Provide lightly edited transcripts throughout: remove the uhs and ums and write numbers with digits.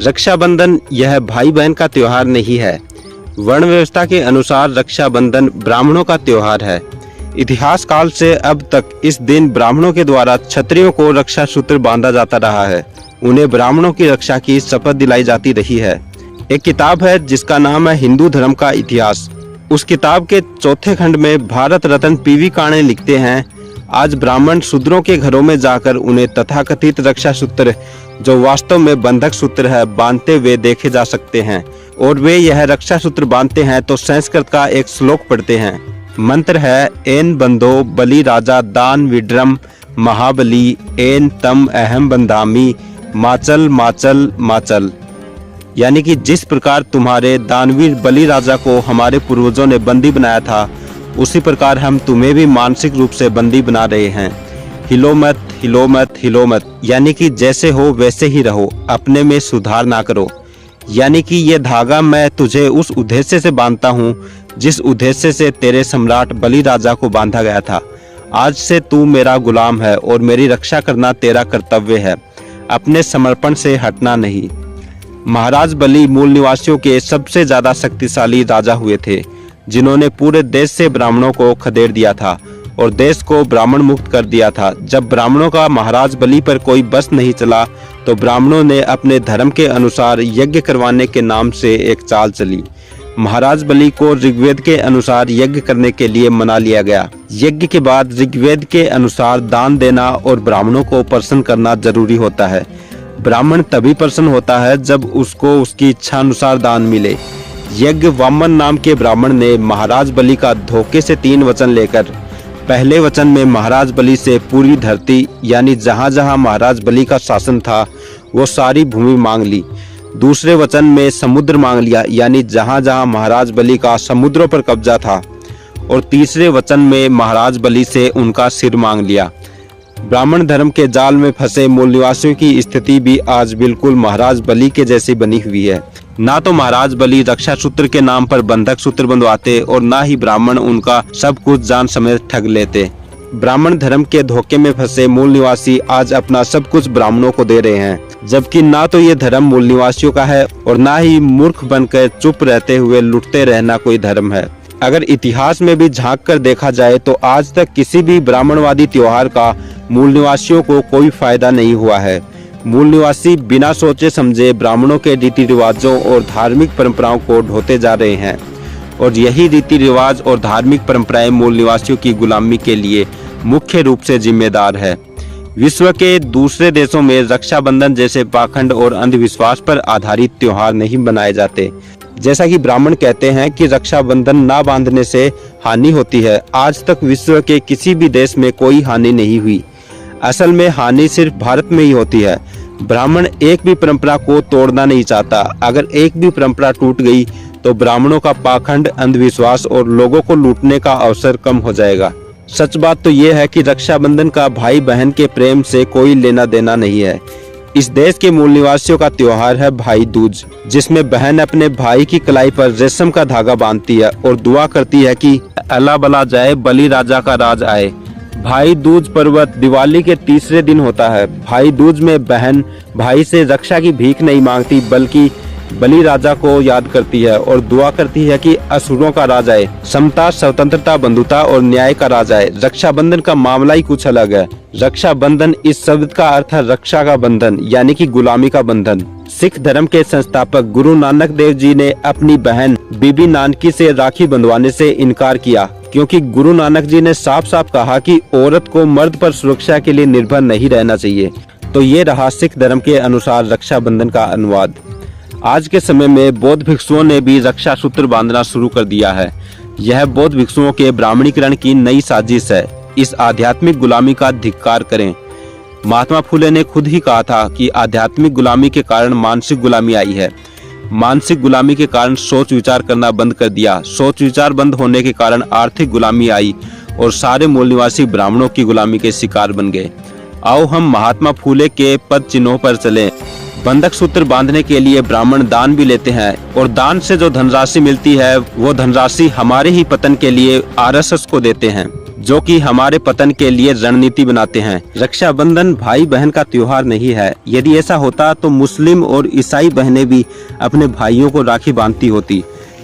रक्षाबंधन यह भाई बहन का त्योहार नहीं है। वर्ण व्यवस्था के अनुसार रक्षाबंधन ब्राह्मणों का त्योहार है। इतिहास काल से अब तक इस दिन ब्राह्मणों के द्वारा क्षत्रियों को रक्षा सूत्र बांधा जाता रहा है। उन्हें ब्राह्मणों की रक्षा की शपथ दिलाई जाती रही है। एक किताब है जिसका नाम है हिंदू धर्म का इतिहास। उस किताब के चौथे खंड में भारत रत्न पीवी काणे लिखते हैं, आज ब्राह्मण शूद्रों के घरों में जाकर उन्हें तथाकथित रक्षा सूत्र, जो वास्तव में बंधक सूत्र है, बांधते हुए देखे जा सकते हैं। और वे यह रक्षा सूत्र बांधते हैं तो संस्कृत का एक श्लोक पढ़ते हैं। मंत्र है, एन बंधो बलि राजा दान विड्रम महाबली एन तम अहम बंधामी माचल माचल माचल। यानी कि जिस प्रकार तुम्हारे दानवीर बलि राजा को हमारे पूर्वजों ने बंदी बनाया था, उसी प्रकार हम तुम्हें भी मानसिक रूप से बंदी बना रहे हैं। हिलो मत हिलो मत हिलो मत, यानी कि जैसे हो वैसे ही रहो, अपने में सुधार ना करो। यानी कि ये धागा मैं तुझे उस उद्देश्य से बांधता हूँ जिस उद्देश्य से तेरे सम्राट बलि राजा को बांधा गया था। आज से तू मेरा गुलाम है और मेरी रक्षा करना तेरा कर्तव्य है, अपने समर्पण से हटना नहीं। महाराज बलि मूल निवासियों के सबसे ज्यादा शक्तिशाली राजा हुए थे, जिन्होंने पूरे देश से ब्राह्मणों को खदेड़ दिया था और देश को ब्राह्मण मुक्त कर दिया था। जब ब्राह्मणों का महाराज बलि पर कोई बस नहीं चला तो ब्राह्मणों ने अपने धर्म के अनुसार यज्ञ करवाने के नाम से एक चाल चली। महाराज बलि को ऋग्वेद के अनुसार यज्ञ करने के लिए मना लिया गया। यज्ञ के बाद ऋग्वेद के अनुसार दान देना और ब्राह्मणों को प्रसन्न करना जरूरी होता है। ब्राह्मण तभी प्रसन्न होता है जब उसको उसकी इच्छा अनुसार दान मिले। यज्ञ वामन नाम के ब्राह्मण ने महाराज बलि का धोखे से 3 वचन लेकर, पहले वचन में महाराज बलि से पूरी धरती, यानी जहां जहां महाराज बलि का शासन था वो सारी भूमि मांग ली। दूसरे वचन में समुद्र मांग लिया, यानी जहां जहां महाराज बलि का समुद्रों पर कब्जा था। और तीसरे वचन में महाराज बलि से उनका सिर मांग लिया। ब्राह्मण धर्म के जाल में फंसे मूल निवासियों की स्थिति भी आज बिल्कुल महाराज बलि के जैसी बनी हुई है। ना तो महाराज बलि रक्षा सूत्र के नाम पर बंधक सूत्र बंधवाते और ना ही ब्राह्मण उनका सब कुछ जान समेत ठग लेते। ब्राह्मण धर्म के धोखे में फंसे मूल निवासी आज अपना सब कुछ ब्राह्मणों को दे रहे हैं, जबकि ना तो ये धर्म मूल निवासियों का है और ना ही मूर्ख बनकर चुप रहते हुए लुटते रहना कोई धर्म है। अगर इतिहास में भी झांक कर देखा जाए तो आज तक किसी भी ब्राह्मणवादी त्योहार का मूल निवासियों को कोई फायदा नहीं हुआ है। मूल निवासी बिना सोचे समझे ब्राह्मणों के रीति रिवाजों और धार्मिक परंपराओं को ढोते जा रहे हैं और यही रीति रिवाज और धार्मिक परंपराएं मूल निवासियों की गुलामी के लिए मुख्य रूप से जिम्मेदार है। विश्व के दूसरे देशों में रक्षाबंधन जैसे पाखंड और अंधविश्वास पर आधारित त्योहार नहीं मनाए जाते। जैसा कि ब्राह्मण कहते हैं कि रक्षाबंधन ना बांधने से हानि होती है, आज तक विश्व के किसी भी देश में कोई हानि नहीं हुई। असल में हानि सिर्फ भारत में ही होती है। ब्राह्मण एक भी परंपरा को तोड़ना नहीं चाहता। अगर एक भी परंपरा टूट गई तो ब्राह्मणों का पाखंड, अंधविश्वास और लोगों को लूटने का अवसर कम हो जाएगा। सच बात तो ये है कि रक्षाबंधन का भाई बहन के प्रेम से कोई लेना देना नहीं है। इस देश के मूल निवासियों का त्योहार है भाई दूज, जिसमें बहन अपने भाई की कलाई पर रेशम का धागा बांधती है और दुआ करती है कि अल्लाह भला जाए, बलि राजा का राज आए। भाई दूज पर्व दिवाली के तीसरे दिन होता है। भाई दूज में बहन भाई से रक्षा की भीख नहीं मांगती, बल्कि बलि राजा को याद करती है और दुआ करती है कि असुरों का राज आए, समता, स्वतंत्रता, बंधुता और न्याय का राज आए। रक्षाबंधन का मामला ही कुछ अलग है। रक्षाबंधन इस शब्द का अर्थ है रक्षा का बंधन, यानी कि गुलामी का बंधन। सिख धर्म के संस्थापक गुरु नानक देव जी ने अपनी बहन बीबी नानकी से राखी बंधवाने से इनकार किया, क्योंकि गुरु नानक जी ने साफ साफ कहा कि औरत को मर्द पर सुरक्षा के लिए निर्भर नहीं रहना चाहिए। तो ये रहा सिख धर्म के अनुसार रक्षाबंधन का अनुवाद। आज के समय में बौद्ध भिक्षुओं ने भी रक्षा सूत्र बांधना शुरू कर दिया है। यह बौद्ध भिक्षुओं के ब्राह्मणीकरण की नई साजिश है। इस आध्यात्मिक गुलामी का धिक्कार करें। महात्मा फुले ने खुद ही कहा था कि आध्यात्मिक गुलामी के कारण मानसिक गुलामी आई है। मानसिक गुलामी के कारण सोच विचार करना बंद कर दिया। सोच विचार बंद होने के कारण आर्थिक गुलामी आई और सारे मूल निवासी ब्राह्मणों की गुलामी के शिकार बन गए। आओ हम महात्मा फुले के पद चिन्हों पर चलें। बंधक सूत्र बांधने के लिए ब्राह्मण दान भी लेते हैं और दान से जो धनराशि मिलती है वो धनराशि हमारे ही पतन के लिए आरएसएस को देते हैं। जो कि हमारे पतन के लिए रणनीति बनाते हैं। रक्षाबंधन भाई बहन का त्योहार नहीं है। यदि ऐसा होता तो मुस्लिम और ईसाई बहनें भी अपने भाइयों को राखी बांधती होती।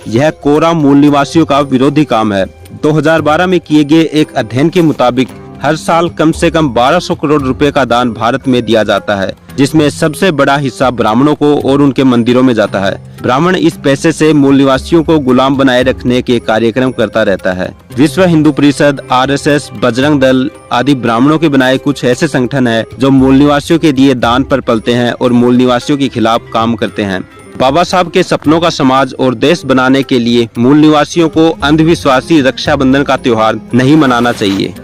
यह कोरा मूल निवासियों का विरोधी काम है। 2012 में किए गए एक अध्ययन के मुताबिक हर साल कम से कम 1200 करोड़ रुपए का दान भारत में दिया जाता है, जिसमें सबसे बड़ा हिस्सा ब्राह्मणों को और उनके मंदिरों में जाता है। ब्राह्मण इस पैसे से मूल निवासियों को गुलाम बनाए रखने के कार्यक्रम करता रहता है। विश्व हिंदू परिषद, RSS, बजरंग दल आदि ब्राह्मणों के बनाए कुछ ऐसे संगठन है जो मूल निवासियों के दिए दान पर पलते हैं और मूल निवासियों के खिलाफ काम करते हैं। बाबा साहब के सपनों का समाज और देश बनाने के लिए मूल निवासियों को अंधविश्वासी रक्षाबंधन का त्योहार नहीं मनाना चाहिए।